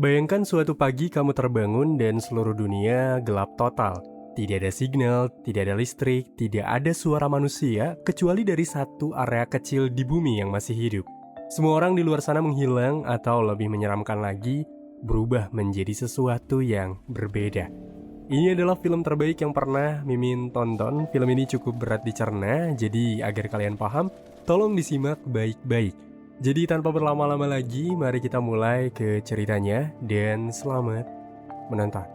Bayangkan suatu pagi kamu terbangun dan seluruh dunia gelap total. Tidak ada signal, tidak ada listrik, tidak ada suara manusia, kecuali dari satu area kecil di bumi yang masih hidup. Semua orang di luar sana menghilang atau lebih menyeramkan lagi, berubah menjadi sesuatu yang berbeda. Ini adalah film terbaik yang pernah Mimin tonton. Film ini cukup berat dicerna, jadi agar kalian paham, tolong disimak baik-baik. Jadi tanpa berlama-lama lagi, mari kita mulai ke ceritanya dan selamat menonton.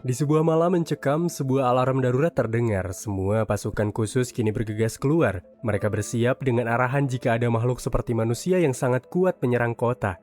Di sebuah malam mencekam, sebuah alarm darurat terdengar. Semua pasukan khusus kini bergegas keluar. Mereka bersiap dengan arahan jika ada makhluk seperti manusia yang sangat kuat menyerang kota.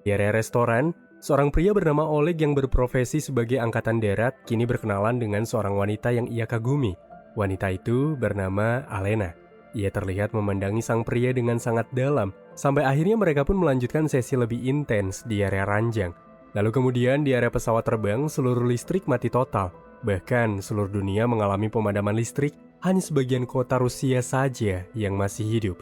Di area restoran, seorang pria bernama Oleg yang berprofesi sebagai angkatan darat kini berkenalan dengan seorang wanita yang ia kagumi. Wanita itu bernama Alena. Ia terlihat memandangi sang pria dengan sangat dalam, sampai akhirnya mereka pun melanjutkan sesi lebih intens di area ranjang. Lalu kemudian di area pesawat terbang, seluruh listrik mati total. Bahkan seluruh dunia mengalami pemadaman listrik, hanya sebagian kota Rusia saja yang masih hidup.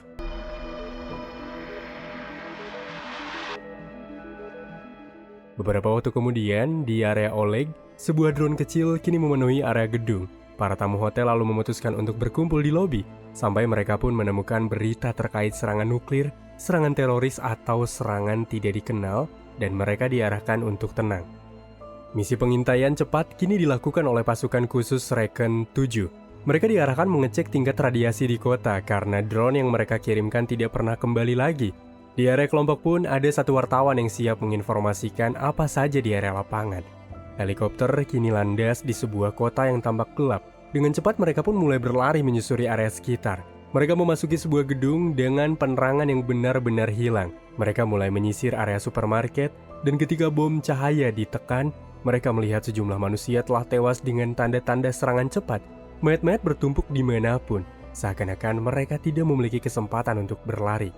Beberapa waktu kemudian, di area Oleg, sebuah drone kecil kini memenuhi area gedung. Para tamu hotel lalu memutuskan untuk berkumpul di lobi, sampai mereka pun menemukan berita terkait serangan nuklir, serangan teroris atau serangan tidak dikenal, dan mereka diarahkan untuk tenang. Misi pengintaian cepat kini dilakukan oleh pasukan khusus Recon 7. Mereka diarahkan mengecek tingkat radiasi di kota karena drone yang mereka kirimkan tidak pernah kembali lagi. Di area kelompok pun ada satu wartawan yang siap menginformasikan apa saja di area lapangan. Helikopter kini landas di sebuah kota yang tampak gelap. Dengan cepat mereka pun mulai berlari menyusuri area sekitar. Mereka memasuki sebuah gedung dengan penerangan yang benar-benar hilang. Mereka mulai menyisir area supermarket, dan ketika bom cahaya ditekan, mereka melihat sejumlah manusia telah tewas dengan tanda-tanda serangan cepat. Mayat-mayat bertumpuk dimanapun, seakan-akan mereka tidak memiliki kesempatan untuk berlari.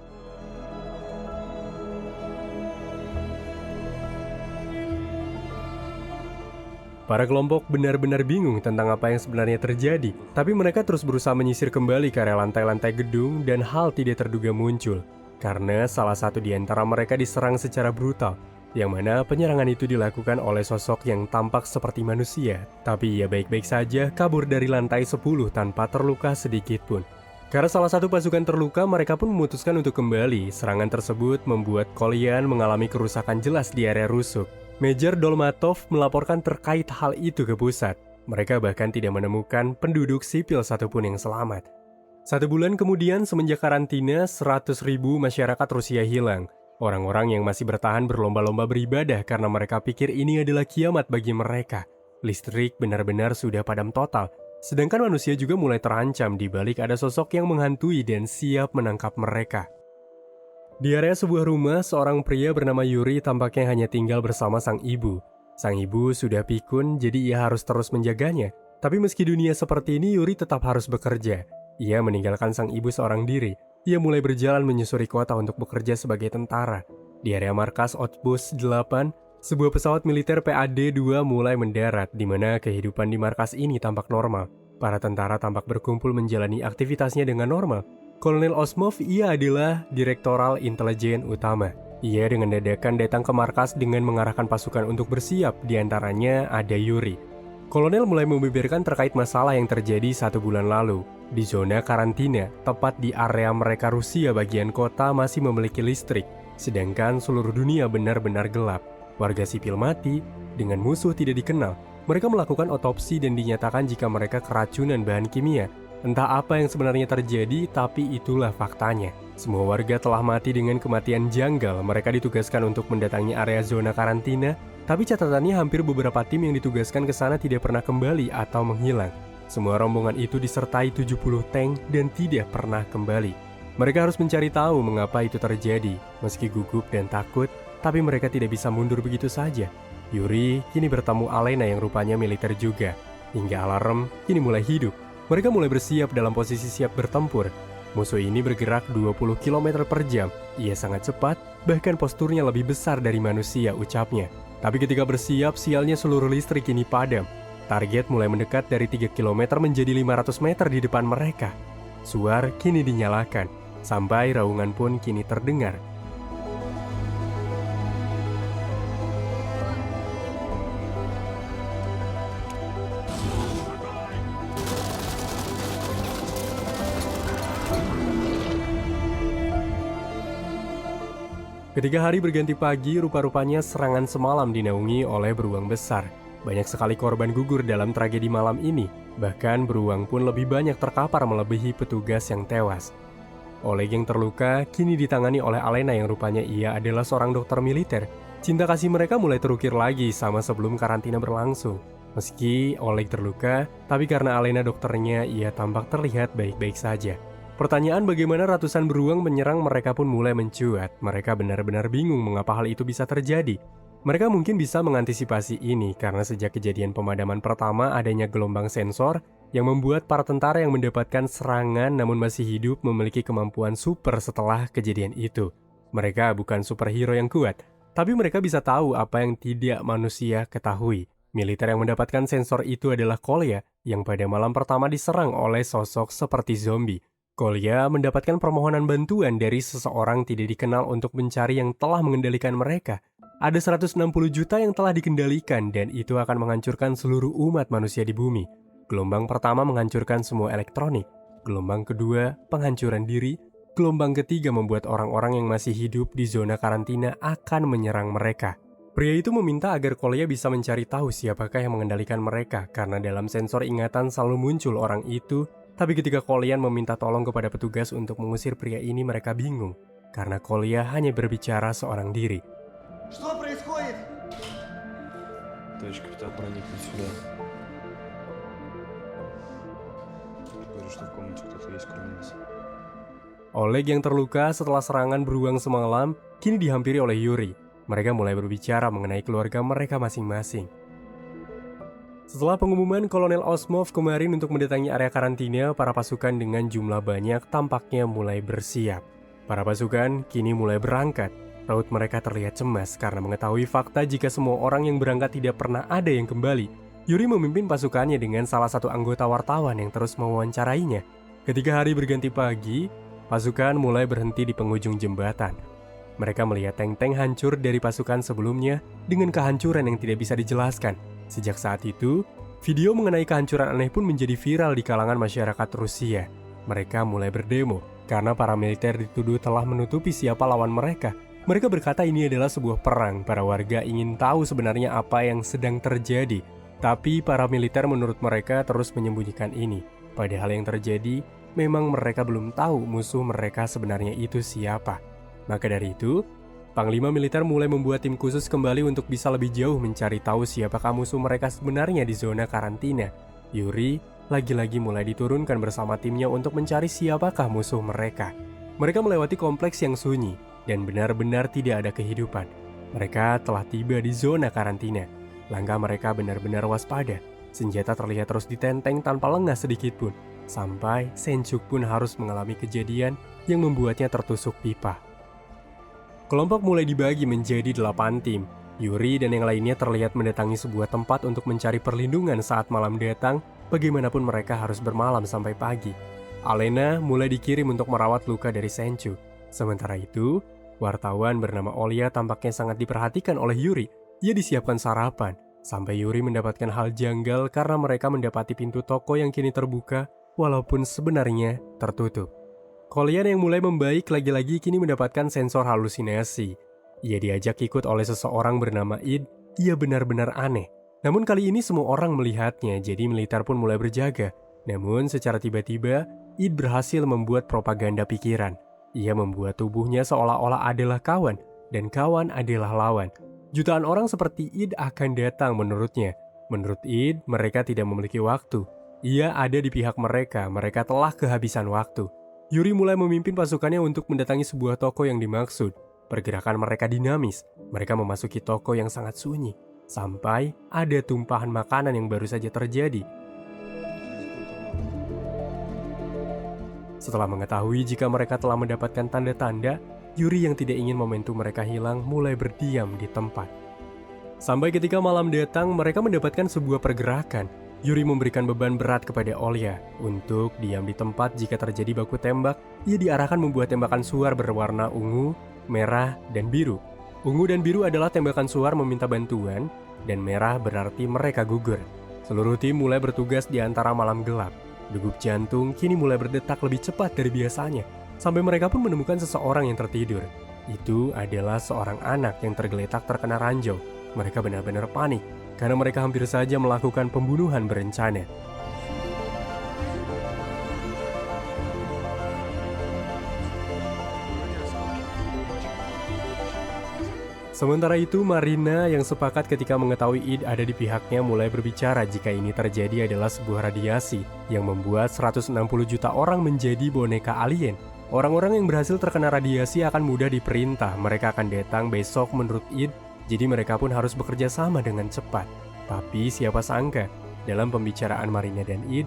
Para kelompok benar-benar bingung tentang apa yang sebenarnya terjadi, tapi mereka terus berusaha menyisir kembali ke area lantai-lantai gedung dan hal tidak terduga muncul. Karena salah satu di antara mereka diserang secara brutal, yang mana penyerangan itu dilakukan oleh sosok yang tampak seperti manusia, tapi ia baik-baik saja kabur dari lantai 10 tanpa terluka sedikit pun. Karena salah satu pasukan terluka, mereka pun memutuskan untuk kembali. Serangan tersebut membuat Kolyan mengalami kerusakan jelas di area rusuk. Major Dolmatov melaporkan terkait hal itu ke pusat. Mereka bahkan tidak menemukan penduduk sipil satupun yang selamat. 1 bulan kemudian, semenjak karantina, 100.000 masyarakat Rusia hilang. Orang-orang yang masih bertahan berlomba-lomba beribadah karena mereka pikir ini adalah kiamat bagi mereka. Listrik benar-benar sudah padam total. Sedangkan manusia juga mulai terancam di balik ada sosok yang menghantui dan siap menangkap mereka. Di area sebuah rumah, seorang pria bernama Yuri tampaknya hanya tinggal bersama sang ibu. Sang ibu sudah pikun, jadi ia harus terus menjaganya. Tapi meski dunia seperti ini, Yuri tetap harus bekerja. Ia meninggalkan sang ibu seorang diri. Ia mulai berjalan menyusuri kota untuk bekerja sebagai tentara. Di area markas Outpost 8, sebuah pesawat militer PAD-2 mulai mendarat, di mana kehidupan di markas ini tampak normal. Para tentara tampak berkumpul menjalani aktivitasnya dengan normal. Kolonel Osmov, ia adalah Direktoral Intelijen Utama. Ia dengan dadakan datang ke markas dengan mengarahkan pasukan untuk bersiap, diantaranya ada Yuri. Kolonel mulai membeberkan terkait masalah yang terjadi 1 bulan lalu. Di zona karantina, tepat di area mereka Rusia bagian kota masih memiliki listrik, sedangkan seluruh dunia benar-benar gelap. Warga sipil mati, dengan musuh tidak dikenal. Mereka melakukan otopsi dan dinyatakan jika mereka keracunan bahan kimia. Entah apa yang sebenarnya terjadi, tapi itulah faktanya. Semua warga telah mati dengan kematian janggal. Mereka ditugaskan untuk mendatangi area zona karantina, tapi catatannya hampir beberapa tim yang ditugaskan ke sana tidak pernah kembali atau menghilang. Semua rombongan itu disertai 70 tank dan tidak pernah kembali. Mereka harus mencari tahu mengapa itu terjadi. Meski gugup dan takut, tapi mereka tidak bisa mundur begitu saja. Yuri kini bertemu Alena yang rupanya militer juga. Hingga alarm kini mulai hidup. Mereka mulai bersiap dalam posisi siap bertempur. Musuh ini bergerak 20 km per jam. Ia sangat cepat, bahkan posturnya lebih besar dari manusia, ucapnya. Tapi ketika bersiap, sialnya seluruh listrik ini padam. Target mulai mendekat dari 3 km menjadi 500 meter di depan mereka. Suar kini dinyalakan, sampai raungan pun kini terdengar. Ketika hari berganti pagi, rupa-rupanya serangan semalam dinaungi oleh beruang besar. Banyak sekali korban gugur dalam tragedi malam ini. Bahkan beruang pun lebih banyak terkapar melebihi petugas yang tewas. Oleg yang terluka kini ditangani oleh Alena yang rupanya ia adalah seorang dokter militer. Cinta kasih mereka mulai terukir lagi sama sebelum karantina berlangsung. Meski Oleg terluka, tapi karena Alena dokternya, ia tampak terlihat baik-baik saja. Pertanyaan bagaimana ratusan beruang menyerang mereka pun mulai mencuat. Mereka benar-benar bingung mengapa hal itu bisa terjadi. Mereka mungkin bisa mengantisipasi ini karena sejak kejadian pemadaman pertama adanya gelombang sensor yang membuat para tentara yang mendapatkan serangan namun masih hidup memiliki kemampuan super setelah kejadian itu. Mereka bukan superhero yang kuat, tapi mereka bisa tahu apa yang tidak manusia ketahui. Militer yang mendapatkan sensor itu adalah Kolya yang pada malam pertama diserang oleh sosok seperti zombie. Kolya mendapatkan permohonan bantuan dari seseorang tidak dikenal untuk mencari yang telah mengendalikan mereka. Ada 160 juta yang telah dikendalikan dan itu akan menghancurkan seluruh umat manusia di bumi. Gelombang pertama menghancurkan semua elektronik. Gelombang kedua, penghancuran diri. Gelombang ketiga membuat orang-orang yang masih hidup di zona karantina akan menyerang mereka. Pria itu meminta agar Kolya bisa mencari tahu siapakah yang mengendalikan mereka karena dalam sensor ingatan selalu muncul orang itu. Tapi ketika Kolya meminta tolong kepada petugas untuk mengusir pria ini, mereka bingung. Karena Kolya hanya berbicara seorang diri. Что происходит? Товарищ капитан, проникнуть сюда. Говорю, что в комнате кто-то есть, кроме нас. Oleg yang terluka setelah serangan beruang semalam, kini dihampiri oleh Yuri. Mereka mulai berbicara mengenai keluarga mereka masing-masing. Setelah pengumuman Kolonel Osmov kemarin untuk mendatangi area karantina, para pasukan dengan jumlah banyak tampaknya mulai bersiap. Para pasukan kini mulai berangkat. Raut mereka terlihat cemas karena mengetahui fakta jika semua orang yang berangkat tidak pernah ada yang kembali. Yuri memimpin pasukannya dengan salah satu anggota wartawan yang terus mewawancarainya. Ketika hari berganti pagi, pasukan mulai berhenti di penghujung jembatan. Mereka melihat tank-tank hancur dari pasukan sebelumnya dengan kehancuran yang tidak bisa dijelaskan. Sejak saat itu, video mengenai kehancuran aneh pun menjadi viral di kalangan masyarakat Rusia. Mereka mulai berdemo karena para militer dituduh telah menutupi siapa lawan mereka. Mereka berkata ini adalah sebuah perang. Para warga ingin tahu sebenarnya apa yang sedang terjadi. Tapi para militer menurut mereka terus menyembunyikan ini. Padahal yang terjadi, memang mereka belum tahu musuh mereka sebenarnya itu siapa. Maka dari itu, Panglima militer mulai membuat tim khusus kembali untuk bisa lebih jauh mencari tahu siapakah musuh mereka sebenarnya di zona karantina. Yuri lagi-lagi mulai diturunkan bersama timnya untuk mencari siapakah musuh mereka. Mereka melewati kompleks yang sunyi dan benar-benar tidak ada kehidupan. Mereka telah tiba di zona karantina. Langkah mereka benar-benar waspada. Senjata terlihat terus ditenteng tanpa lengah sedikit pun. Sampai Senchuk pun harus mengalami kejadian yang membuatnya tertusuk pipa. Kelompok mulai dibagi menjadi 8 tim. Yuri dan yang lainnya terlihat mendatangi sebuah tempat untuk mencari perlindungan saat malam datang, bagaimanapun mereka harus bermalam sampai pagi. Alena mulai dikirim untuk merawat luka dari Senchu. Sementara itu, wartawan bernama Olya tampaknya sangat diperhatikan oleh Yuri. Ia disiapkan sarapan, sampai Yuri mendapatkan hal janggal karena mereka mendapati pintu toko yang kini terbuka, walaupun sebenarnya tertutup. Kolya yang mulai membaik lagi-lagi kini mendapatkan sensor halusinasi. Ia diajak ikut oleh seseorang bernama Id. Ia benar-benar aneh. Namun kali ini semua orang melihatnya, jadi militer pun mulai berjaga. Namun secara tiba-tiba, Id berhasil membuat propaganda pikiran. Ia membuat tubuhnya seolah-olah adalah kawan, dan kawan adalah lawan. Jutaan orang seperti Id akan datang menurutnya. Menurut Id, mereka tidak memiliki waktu. Ia ada di pihak mereka telah kehabisan waktu. Yuri mulai memimpin pasukannya untuk mendatangi sebuah toko yang dimaksud. Pergerakan mereka dinamis. Mereka memasuki toko yang sangat sunyi. Sampai ada tumpahan makanan yang baru saja terjadi. Setelah mengetahui jika mereka telah mendapatkan tanda-tanda, Yuri yang tidak ingin momentum mereka hilang mulai berdiam di tempat. Sampai ketika malam datang, mereka mendapatkan sebuah pergerakan. Yuri memberikan beban berat kepada Olya untuk diam di tempat jika terjadi baku tembak. Ia diarahkan membuat tembakan suar berwarna ungu, merah, dan biru. Ungu dan biru adalah tembakan suar meminta bantuan, dan merah berarti mereka gugur. Seluruh tim mulai bertugas di antara malam gelap. Degup jantung kini mulai berdetak lebih cepat dari biasanya, sampai mereka pun menemukan seseorang yang tertidur. Itu adalah seorang anak yang tergeletak terkena ranjau. Mereka benar-benar panik, karena mereka hampir saja melakukan pembunuhan berencana. Sementara itu, Marina yang sepakat ketika mengetahui Id ada di pihaknya mulai berbicara jika ini terjadi adalah sebuah radiasi yang membuat 160 juta orang menjadi boneka alien. Orang-orang yang berhasil terkena radiasi akan mudah diperintah, mereka akan datang besok menurut Id, jadi mereka pun harus bekerja sama dengan cepat. Tapi siapa sangka, dalam pembicaraan Marina dan Id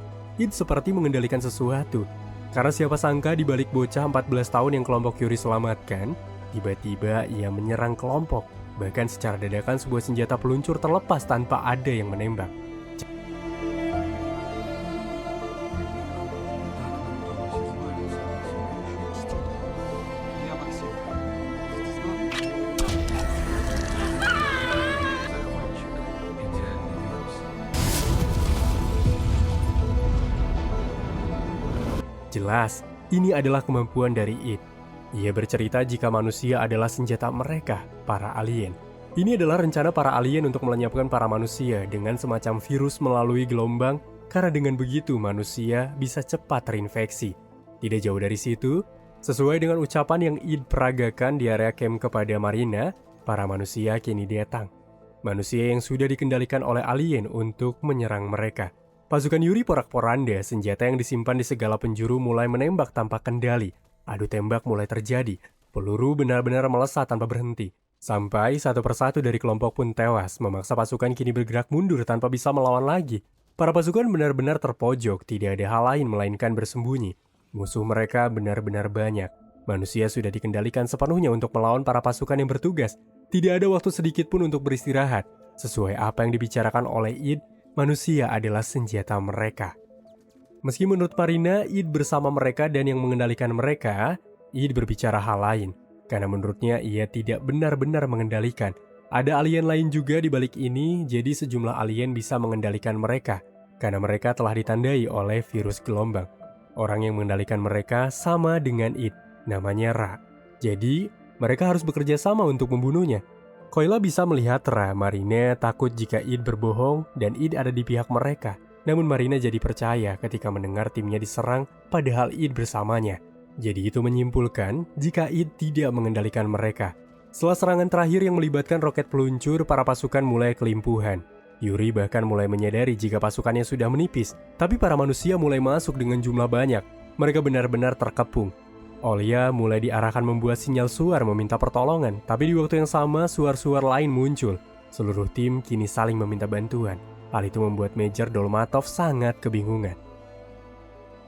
seperti mengendalikan sesuatu. Karena siapa sangka di balik bocah 14 tahun yang kelompok Yuri selamatkan, tiba-tiba ia menyerang kelompok. Bahkan secara dadakan sebuah senjata peluncur terlepas tanpa ada yang menembak. Jelas, ini adalah kemampuan dari Id. Ia bercerita jika manusia adalah senjata mereka, para alien. Ini adalah rencana para alien untuk melenyapkan para manusia dengan semacam virus melalui gelombang, karena dengan begitu manusia bisa cepat terinfeksi. Tidak jauh dari situ, sesuai dengan ucapan yang Id peragakan di area camp kepada Marina, para manusia kini datang. Manusia yang sudah dikendalikan oleh alien untuk menyerang mereka. Pasukan Yuri porak-poranda, senjata yang disimpan di segala penjuru mulai menembak tanpa kendali. Adu tembak mulai terjadi, peluru benar-benar melesat tanpa berhenti. Sampai satu persatu dari kelompok pun tewas, memaksa pasukan kini bergerak mundur tanpa bisa melawan lagi. Para pasukan benar-benar terpojok, tidak ada hal lain melainkan bersembunyi. Musuh mereka benar-benar banyak. Manusia sudah dikendalikan sepenuhnya untuk melawan para pasukan yang bertugas. Tidak ada waktu sedikit pun untuk beristirahat. Sesuai apa yang dibicarakan oleh Id, manusia adalah senjata mereka. Meski menurut Marina, Id bersama mereka dan yang mengendalikan mereka, Id berbicara hal lain. Karena menurutnya ia tidak benar-benar mengendalikan. Ada alien lain juga di balik ini, jadi sejumlah alien bisa mengendalikan mereka. Karena mereka telah ditandai oleh virus gelombang. Orang yang mengendalikan mereka sama dengan Id, namanya Ra. Jadi, mereka harus bekerja sama untuk membunuhnya. Koila bisa melihat Ra. Marina takut jika Id berbohong dan Id ada di pihak mereka. Namun Marina jadi percaya ketika mendengar timnya diserang padahal Id bersamanya. Jadi itu menyimpulkan jika Id tidak mengendalikan mereka. Setelah serangan terakhir yang melibatkan roket peluncur, para pasukan mulai kelimpuhan. Yuri bahkan mulai menyadari jika pasukannya sudah menipis, tapi para manusia mulai masuk dengan jumlah banyak. Mereka benar-benar terkepung. Olya mulai diarahkan membuat sinyal suar meminta pertolongan, tapi di waktu yang sama suar-suar lain muncul. Seluruh tim kini saling meminta bantuan. Hal itu membuat Major Dolmatov sangat kebingungan.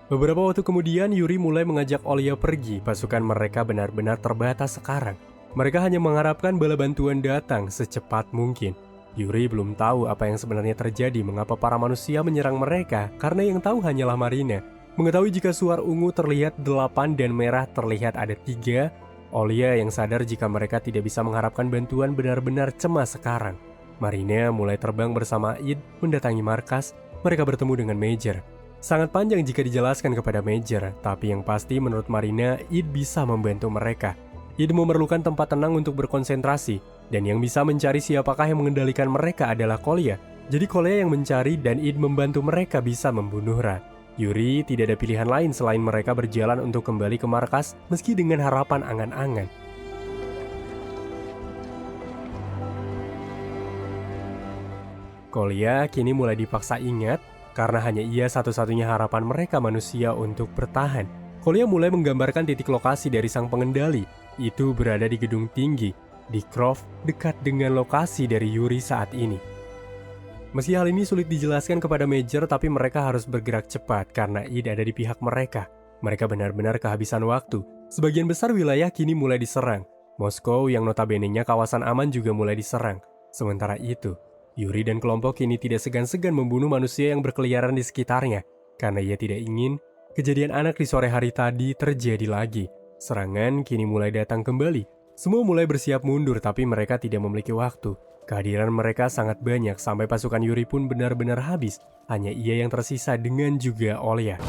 Beberapa waktu kemudian Yuri mulai mengajak Olya pergi. Pasukan mereka benar-benar terbatas sekarang. Mereka hanya mengharapkan bala bantuan datang secepat mungkin. Yuri belum tahu apa yang sebenarnya terjadi, mengapa para manusia menyerang mereka, karena yang tahu hanyalah Marina. Mengetahui jika suar ungu terlihat 8 dan merah terlihat ada 3, Olya yang sadar jika mereka tidak bisa mengharapkan bantuan benar-benar cemas sekarang. Marina mulai terbang bersama Id mendatangi markas. Mereka bertemu dengan Major. Sangat panjang jika dijelaskan kepada Major, tapi yang pasti menurut Marina, Id bisa membantu mereka. Id memerlukan tempat tenang untuk berkonsentrasi, dan yang bisa mencari siapakah yang mengendalikan mereka adalah Kolya. Jadi Kolya yang mencari dan Id membantu mereka bisa membunuh Ra. Yuri tidak ada pilihan lain selain mereka berjalan untuk kembali ke markas meski dengan harapan angan-angan. Kolya kini mulai dipaksa ingat karena hanya ia satu-satunya harapan mereka manusia untuk bertahan. Kolya mulai menggambarkan titik lokasi dari sang pengendali. Itu berada di gedung tinggi, di Croft, dekat dengan lokasi dari Yuri saat ini. Meski hal ini sulit dijelaskan kepada Major, tapi mereka harus bergerak cepat karena Id ada di pihak mereka. Mereka benar-benar kehabisan waktu. Sebagian besar wilayah kini mulai diserang. Moskow yang notabene-nya kawasan aman juga mulai diserang. Sementara itu, Yuri dan kelompok kini tidak segan-segan membunuh manusia yang berkeliaran di sekitarnya. Karena ia tidak ingin kejadian anak di sore hari tadi terjadi lagi. Serangan kini mulai datang kembali. Semua mulai bersiap mundur tapi mereka tidak memiliki waktu. Kehadiran mereka sangat banyak sampai pasukan Yuri pun benar-benar habis. Hanya ia yang tersisa dengan juga Olya.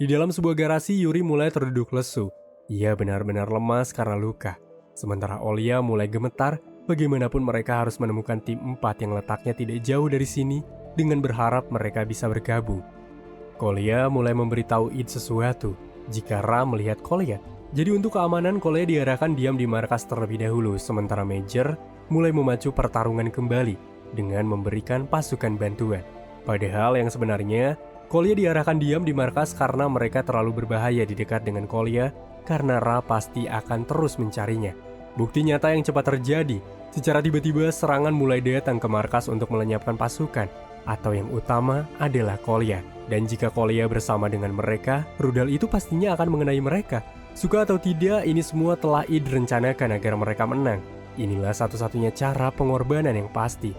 Di dalam sebuah garasi, Yuri mulai terduduk lesu. Ia benar-benar lemas karena luka. Sementara Olya mulai gemetar, bagaimanapun mereka harus menemukan tim 4 yang letaknya tidak jauh dari sini dengan berharap mereka bisa bergabung. Kolya mulai memberitahu Id sesuatu jika Ra melihat Kolya. Jadi untuk keamanan, Kolya diarahkan diam di markas terlebih dahulu, sementara Major mulai memacu pertarungan kembali dengan memberikan pasukan bantuan. Padahal yang sebenarnya, Kolya diarahkan diam di markas karena mereka terlalu berbahaya di dekat dengan Kolya, karena Ra pasti akan terus mencarinya. Bukti nyata yang cepat terjadi, secara tiba-tiba serangan mulai datang ke markas untuk melenyapkan pasukan, atau yang utama adalah Kolya. Dan jika Kolya bersama dengan mereka, rudal itu pastinya akan mengenai mereka. Suka atau tidak, ini semua telah Id rencanakan agar mereka menang. Inilah satu-satunya cara pengorbanan yang pasti.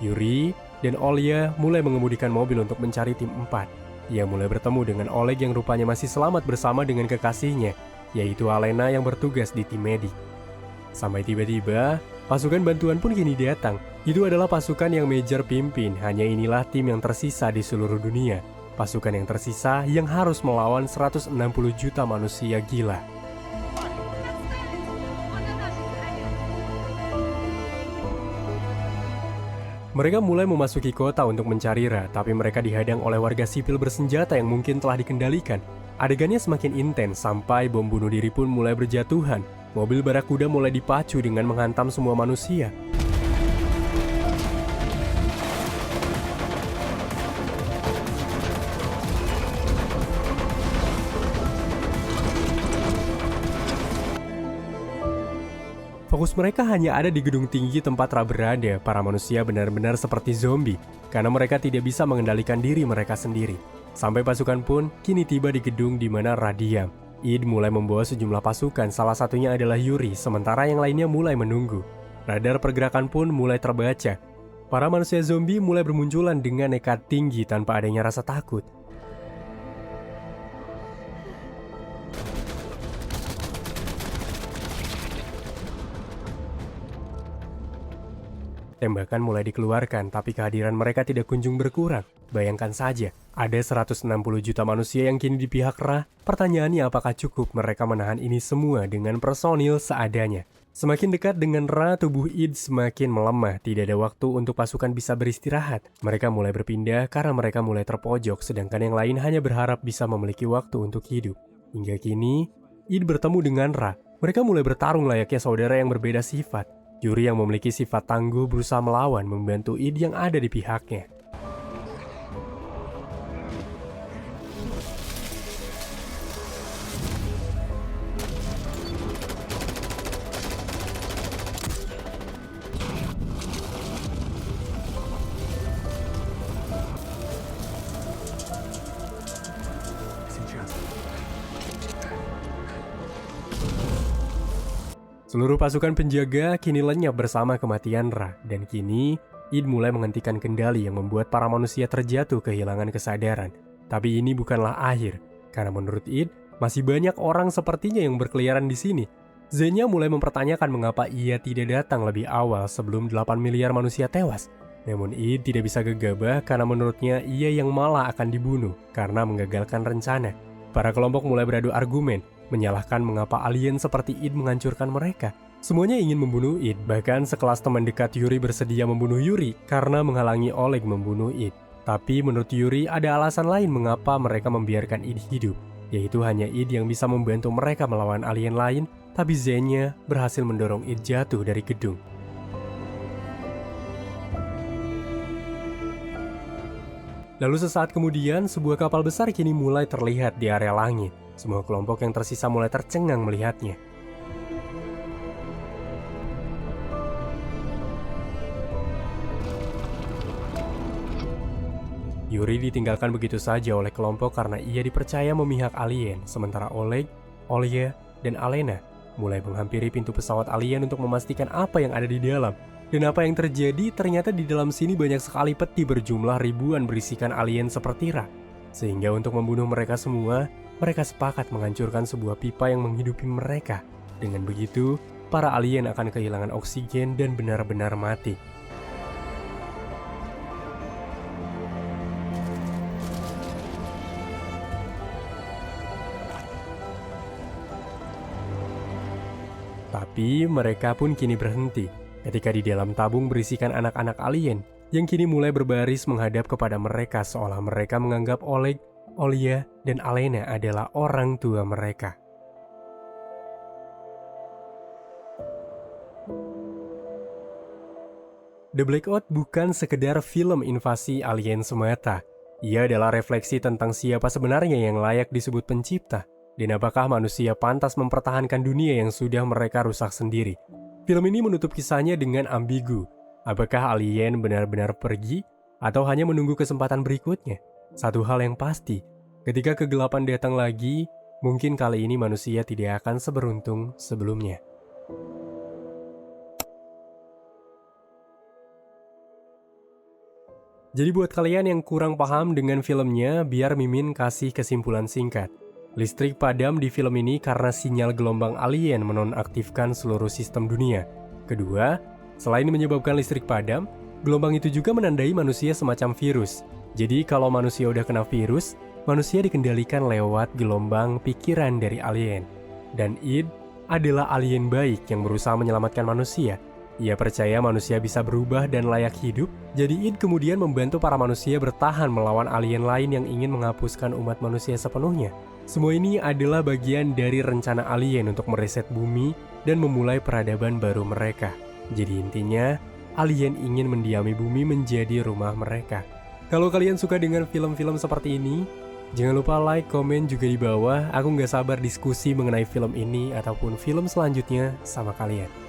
Yuri dan Olya mulai mengemudikan mobil untuk mencari tim 4. Ia mulai bertemu dengan Oleg yang rupanya masih selamat bersama dengan kekasihnya, yaitu Alena yang bertugas di tim medik. Sampai tiba-tiba, pasukan bantuan pun kini datang. Itu adalah pasukan yang Major pimpin, hanya inilah tim yang tersisa di seluruh dunia. Pasukan yang tersisa yang harus melawan 160 juta manusia gila. Mereka mulai memasuki kota untuk mencari Ra, tapi mereka dihadang oleh warga sipil bersenjata yang mungkin telah dikendalikan. Adegannya semakin intens sampai bom bunuh diri pun mulai berjatuhan. Mobil barakuda mulai dipacu dengan menghantam semua manusia. Fokus mereka hanya ada di gedung tinggi tempat Ra berada. Para manusia benar-benar seperti zombie, karena mereka tidak bisa mengendalikan diri mereka sendiri. Sampai pasukan pun kini tiba di gedung di mana Ra diam. Id mulai membawa sejumlah pasukan, salah satunya adalah Yuri, sementara yang lainnya mulai menunggu. Radar pergerakan pun mulai terbaca. Para manusia zombie mulai bermunculan dengan nekat tinggi tanpa adanya rasa takut. Tembakan mulai dikeluarkan, tapi kehadiran mereka tidak kunjung berkurang. Bayangkan saja, ada 160 juta manusia yang kini di pihak Ra. Pertanyaannya apakah cukup mereka menahan ini semua dengan personil seadanya. Semakin dekat dengan Ra, tubuh Id semakin melemah. Tidak ada waktu untuk pasukan bisa beristirahat. Mereka mulai berpindah karena mereka mulai terpojok, sedangkan yang lain hanya berharap bisa memiliki waktu untuk hidup. Hingga kini, Id bertemu dengan Ra. Mereka mulai bertarung layaknya saudara yang berbeda sifat. Yuri yang memiliki sifat tangguh berusaha melawan, membantu Id yang ada di pihaknya. Seluruh pasukan penjaga kini lenyap bersama kematian Ra, dan kini Id mulai menghentikan kendali yang membuat para manusia terjatuh kehilangan kesadaran. Tapi ini bukanlah akhir, karena menurut Id, masih banyak orang sepertinya yang berkeliaran di sini. Zenya mulai mempertanyakan mengapa ia tidak datang lebih awal sebelum 8 miliar manusia tewas. Namun Id tidak bisa gegabah karena menurutnya ia yang malah akan dibunuh karena menggagalkan rencana. Para kelompok mulai beradu argumen, menyalahkan mengapa alien seperti Id menghancurkan mereka. Semuanya ingin membunuh Id, bahkan sekelas teman dekat Yuri bersedia membunuh Yuri karena menghalangi Oleg membunuh Id. Tapi menurut Yuri ada alasan lain mengapa mereka membiarkan Id hidup, yaitu hanya Id yang bisa membantu mereka melawan alien lain, tapi Zenya berhasil mendorong Id jatuh dari gedung. Lalu sesaat kemudian, sebuah kapal besar kini mulai terlihat di area langit. Semua kelompok yang tersisa mulai tercengang melihatnya. Yuri ditinggalkan begitu saja oleh kelompok karena ia dipercaya memihak alien, sementara Oleg, Olya, dan Alena mulai menghampiri pintu pesawat alien untuk memastikan apa yang ada di dalam. Dan apa yang terjadi, ternyata di dalam sini banyak sekali peti berjumlah ribuan berisikan alien seperti rak. Sehingga untuk membunuh mereka semua, mereka sepakat menghancurkan sebuah pipa yang menghidupi mereka. Dengan begitu, para alien akan kehilangan oksigen dan benar-benar mati. Tapi mereka pun kini berhenti ketika di dalam tabung berisikan anak-anak alien yang kini mulai berbaris menghadap kepada mereka seolah mereka menganggap Oleg, Olya, dan Alena adalah orang tua mereka. The Blackout bukan sekedar film invasi alien semata. Ia adalah refleksi tentang siapa sebenarnya yang layak disebut pencipta. Dan apakah manusia pantas mempertahankan dunia yang sudah mereka rusak sendiri? Film ini menutup kisahnya dengan ambigu. Apakah alien benar-benar pergi atau hanya menunggu kesempatan berikutnya? Satu hal yang pasti, ketika kegelapan datang lagi, mungkin kali ini manusia tidak akan seberuntung sebelumnya. Jadi buat kalian yang kurang paham dengan filmnya, biar Mimin kasih kesimpulan singkat. Listrik padam di film ini karena sinyal gelombang alien menonaktifkan seluruh sistem dunia. Kedua, selain menyebabkan listrik padam, gelombang itu juga menandai manusia semacam virus. Jadi kalau manusia udah kena virus, manusia dikendalikan lewat gelombang pikiran dari alien. Dan Id adalah alien baik yang berusaha menyelamatkan manusia. Ia percaya manusia bisa berubah dan layak hidup, jadi Id kemudian membantu para manusia bertahan melawan alien lain yang ingin menghapuskan umat manusia sepenuhnya. Semua ini adalah bagian dari rencana alien untuk mereset bumi dan memulai peradaban baru mereka. Jadi intinya, alien ingin mendiami bumi menjadi rumah mereka. Kalau kalian suka dengan film-film seperti ini, jangan lupa like, komen juga di bawah. Aku nggak sabar diskusi mengenai film ini ataupun film selanjutnya sama kalian.